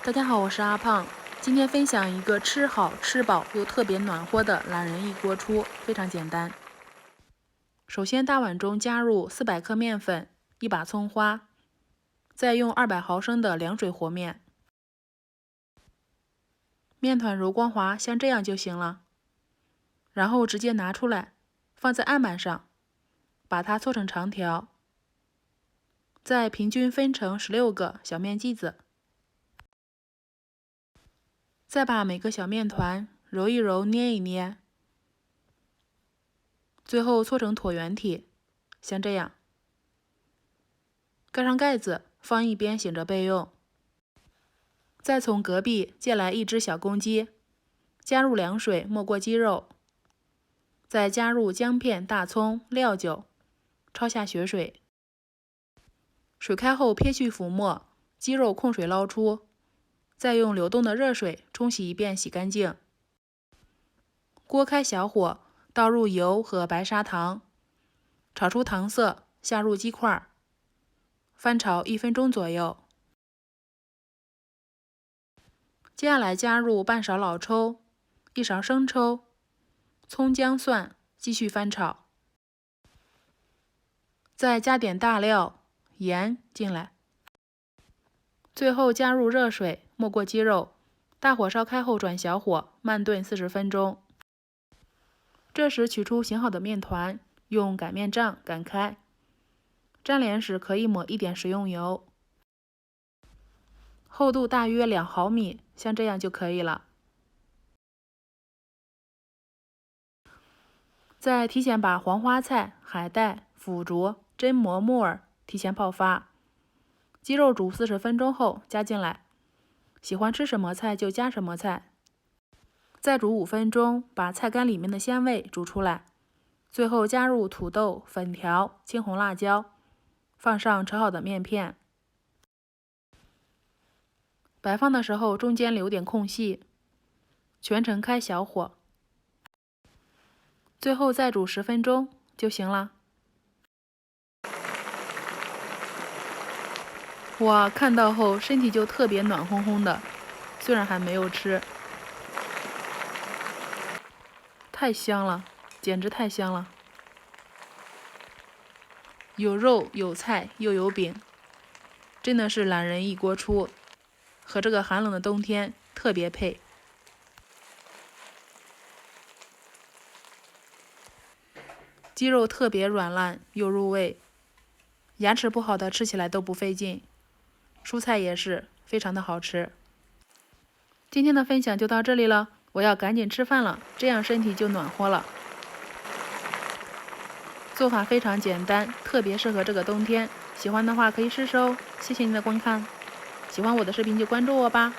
大家好，我是阿胖，今天分享一个吃好吃饱又特别暖和的懒人一锅出，非常简单。首先大碗中加入400克面粉，1把葱花，再用200毫升的凉水和面。面团揉光滑，像这样就行了。然后直接拿出来，放在案板上，把它搓成长条，再平均分成16个小面剂子。再把每个小面团揉一揉，捏一捏，最后搓成椭圆体，像这样。盖上盖子，放一边醒着备用。再从隔壁借来1只小公鸡，加入凉水没过鸡肉，再加入姜片、大葱、料酒，焯下血水。水开后撇去浮沫，鸡肉控水捞出，再用流动的热水冲洗一遍，洗干净。锅开小火，倒入油和白砂糖，炒出糖色，下入鸡块，翻炒1分钟左右。接下来加入半勺老抽、1勺生抽、葱姜蒜，继续翻炒。再加点大料、盐进来，最后加入热水没过鸡肉，大火烧开后转小火，慢炖40分钟。这时取出醒好的面团，用擀面杖擀开，粘连时可以抹一点食用油，厚度大约2毫米，像这样就可以了。再提前把黄花菜、海带、腐竹、榛蘑、木耳提前泡发，鸡肉煮40分钟后加进来，喜欢吃什么菜就加什么菜。再煮5分钟，把菜干里面的鲜味煮出来，最后加入土豆、粉条、青红辣椒，放上炒好的面片。摆放的时候中间留点空隙，全程开小火，最后再煮10分钟就行了。我看到后身体就特别暖烘烘的，虽然还没有吃。太香了，简直太香了！有肉有菜又有饼，真的是懒人一锅出，和这个寒冷的冬天特别配。鸡肉特别软烂又入味，牙齿不好的吃起来都不费劲，蔬菜也是非常的好吃。今天的分享就到这里了，我要赶紧吃饭了，这样身体就暖和了。做法非常简单，特别适合这个冬天，喜欢的话可以试试哦。谢谢您的观看，喜欢我的视频就关注我吧。